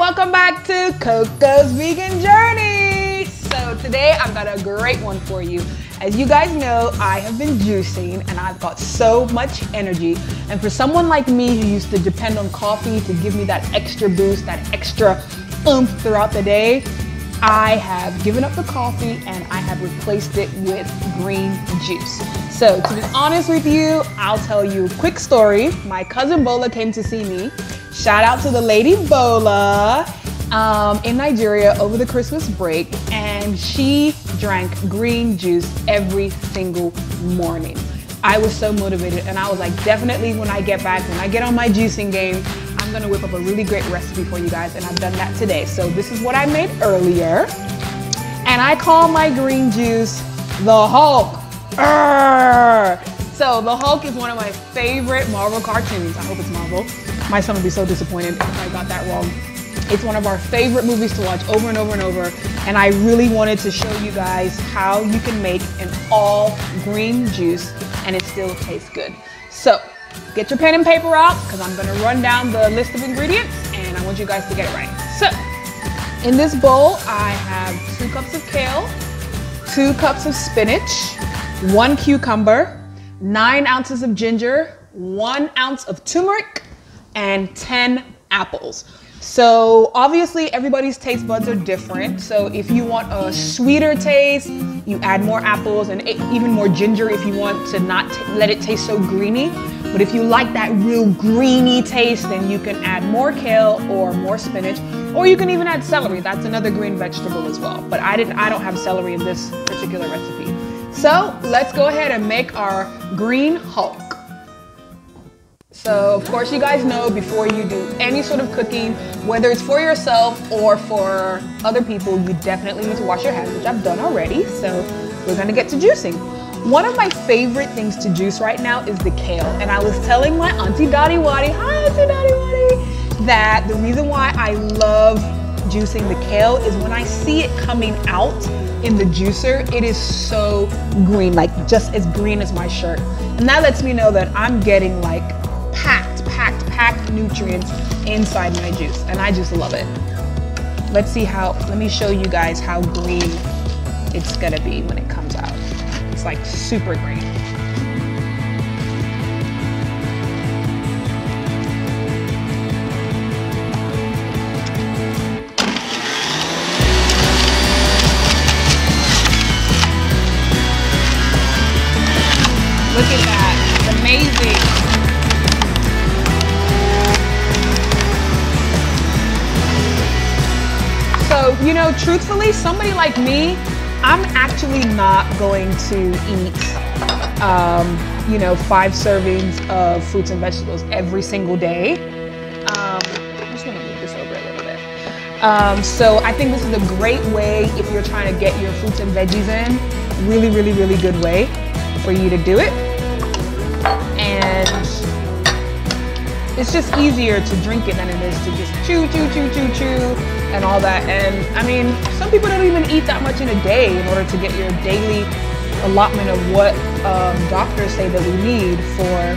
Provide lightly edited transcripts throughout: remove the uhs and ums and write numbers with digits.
welcome back to Coco's Vegan Journey. So today I've got a great one for you. As you guys know, I have been juicing and I've got so much energy. And for someone like me who used to depend on coffee to give me that extra boost, that extra oomph throughout the day, I have given up the coffee and I have replaced it with green juice. So to be honest with you, I'll tell you a quick story. My cousin Bola came to see me. Shout out to the lady Bola in Nigeria over the Christmas break, and she drank green juice every single morning. I was so motivated and I was like, definitely when I get back, when I get on my juicing game, I'm gonna whip up a really great recipe for you guys, and I've done that today. So this is what I made earlier, and I call my green juice the Hulk. Arrgh! So the Hulk is one of my favorite Marvel cartoons. I hope it's Marvel. My son would be so disappointed if I got that wrong. It's one of our favorite movies to watch over and over and over, and I really wanted to show you guys how you can make an all green juice and it still tastes good. So get your pen and paper out because I'm gonna run down the list of ingredients and I want you guys to get it right. So in this bowl, I have 2 cups of kale, 2 cups of spinach, 1 cucumber, 9 ounces of ginger, 1 ounce of turmeric, and 10 apples. So obviously everybody's taste buds are different. So if you want a sweeter taste, you add more apples and even more ginger if you want to not let it taste so greeny. But if you like that real greeny taste, then you can add more kale or more spinach, or you can even add celery. That's another green vegetable as well. But I don't have celery in this particular recipe. So let's go ahead and make our green Hulk. So of course you guys know before you do any sort of cooking, whether it's for yourself or for other people, you definitely need to wash your hands, which I've done already. So we're gonna get to juicing. One of my favorite things to juice right now is the kale. And I was telling my Auntie Dottie Waddy, hi Auntie Dottie Waddy, that the reason why I love juicing the kale is when I see it coming out in the juicer, it is so green, like just as green as my shirt. And that lets me know that I'm getting like packed nutrients inside my juice, and I just love it. Let me show you guys how green it's gonna be when it comes out. It's like super green. Look at that, it's amazing. So, you know, truthfully, somebody like me, I'm actually not going to eat, 5 servings of fruits and vegetables every single day. I'm just gonna move this over a little bit. So I think this is a great way if you're trying to get your fruits and veggies in. Really, really, really good way for you to do it. And it's just easier to drink it than it is to just chew, and all that. And I mean, some people don't even eat that much in a day in order to get your daily allotment of what doctors say that we need for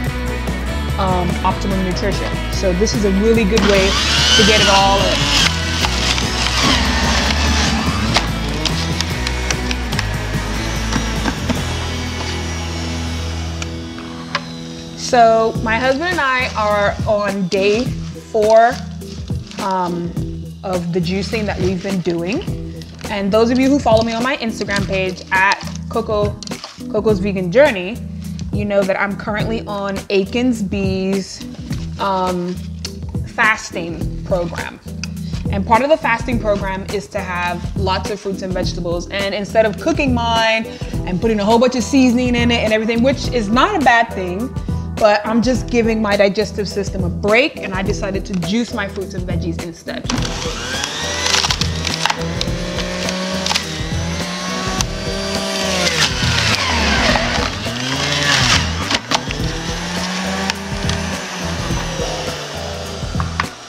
optimum nutrition. So this is a really good way to get it all in. So my husband and I are on day 4 of the juicing that we've been doing. And those of you who follow me on my Instagram page at Coco's Vegan Journey, you know that I'm currently on Atkins B's fasting program. And part of the fasting program is to have lots of fruits and vegetables. And instead of cooking mine and putting a whole bunch of seasoning in it and everything, which is not a bad thing, but I'm just giving my digestive system a break, and I decided to juice my fruits and veggies instead.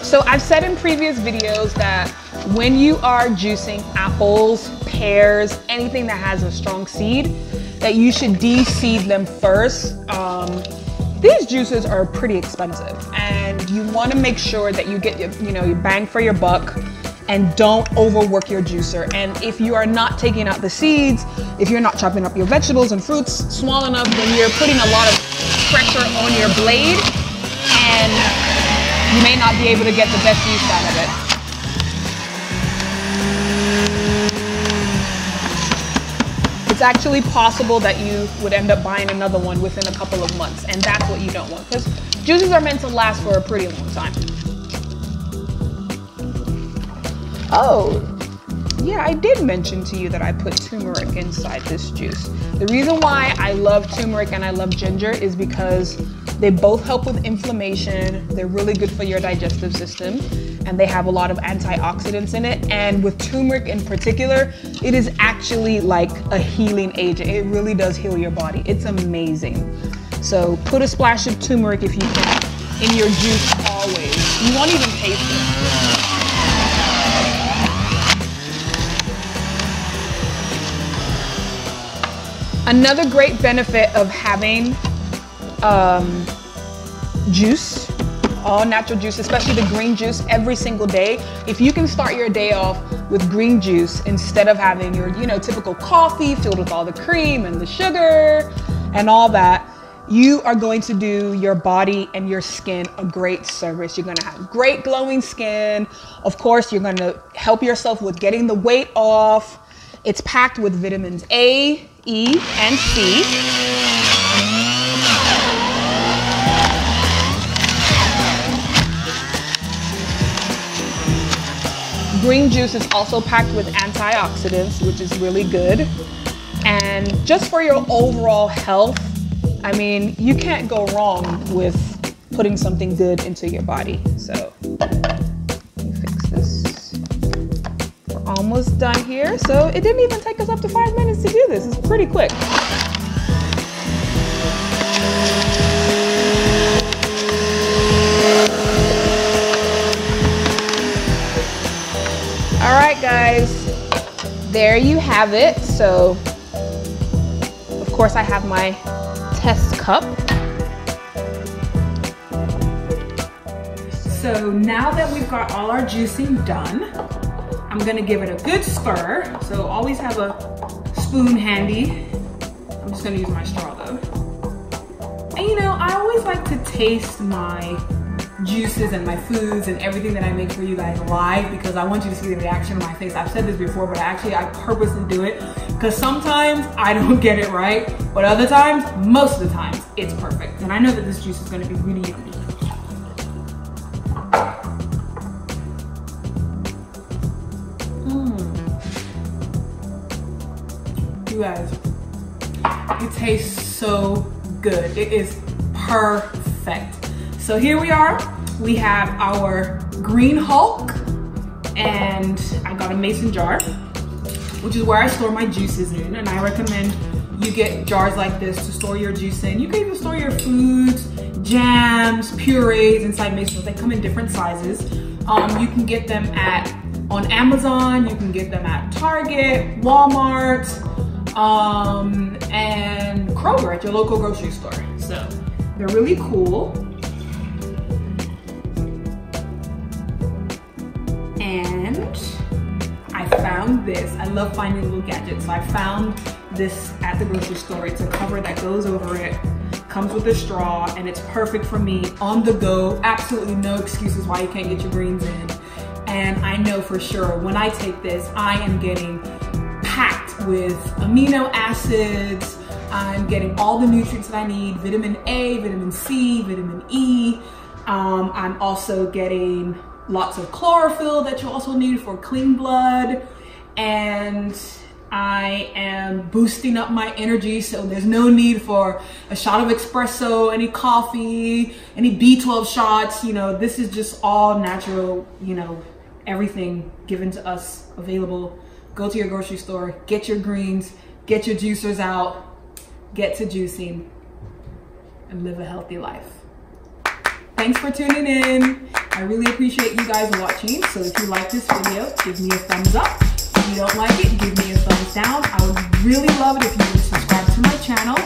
So I've said in previous videos that when you are juicing apples, pears, anything that has a strong seed, that you should de-seed them first. These juices are pretty expensive, and you want to make sure that you get your bang for your buck and don't overwork your juicer. And if you are not taking out the seeds, if you're not chopping up your vegetables and fruits small enough, then you're putting a lot of pressure on your blade and you may not be able to get the best use out of it. It's actually possible that you would end up buying another one within a couple of months, and that's what you don't want, because juices are meant to last for a pretty long time. Oh, yeah, I did mention to you that I put turmeric inside this juice. The reason why I love turmeric and I love ginger is because they both help with inflammation. They're really good for your digestive system, and they have a lot of antioxidants in it. And with turmeric in particular, it is actually like a healing agent. It really does heal your body. It's amazing. So put a splash of turmeric if you can in your juice always. You won't even taste it. Another great benefit of having juice, all natural juice, especially the green juice, every single day. If you can start your day off with green juice instead of having your, typical coffee filled with all the cream and the sugar and all that, you are going to do your body and your skin a great service. You're going to have great glowing skin. Of course, you're going to help yourself with getting the weight off. It's packed with vitamins A, E, and C. Green juice is also packed with antioxidants, which is really good. And just for your overall health, I mean, you can't go wrong with putting something good into your body. So let me fix this. We're almost done here. So it didn't even take us up to 5 minutes to do this. It's pretty quick. All right, guys, there you have it. So, of course, I have my test cup. So now that we've got all our juicing done, I'm gonna give it a good stir. So always have a spoon handy. I'm just gonna use my straw though. And I always like to taste my juices and my foods and everything that I make for you guys live, because I want you to see the reaction on my face. I've said this before, but I purposely do it because sometimes I don't get it right, but other times, most of the times, it's perfect. And I know that this juice is going to be really yummy. You guys, it tastes so good. It is perfect. So here we are. We have our green Hulk, and I got a mason jar, which is where I store my juices in. And I recommend you get jars like this to store your juice in. You can even store your foods, jams, purees inside mason jars. They come in different sizes. You can get them on Amazon. You can get them at Target, Walmart, and Kroger at your local grocery store. So they're really cool. And I found this. I love finding little gadgets. So I found this at the grocery store. It's a cover that goes over it, comes with a straw, and it's perfect for me on the go. Absolutely no excuses why you can't get your greens in. And I know for sure when I take this, I am getting packed with amino acids. I'm getting all the nutrients that I need, vitamin A, vitamin C, vitamin E. I'm also getting lots of chlorophyll that you also need for clean blood, and I am boosting up my energy, so there's no need for a shot of espresso, any coffee, any B12 shots. This is just all natural, everything given to us, available. Go to your grocery store, get your greens, get your juicers out, get to juicing, and live a healthy life. Thanks for tuning in. I really appreciate you guys watching. So if you like this video, give me a thumbs up. If you don't like it, give me a thumbs down. I would really love it if you would subscribe to my channel.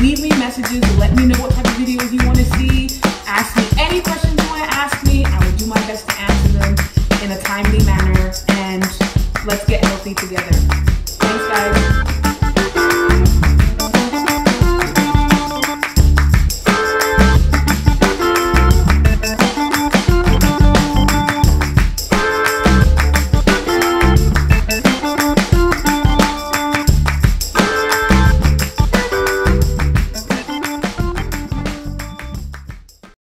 Leave me messages, let me know what type of videos you want to see. Ask me any questions you want to ask me. I will do my best to answer them in a timely manner.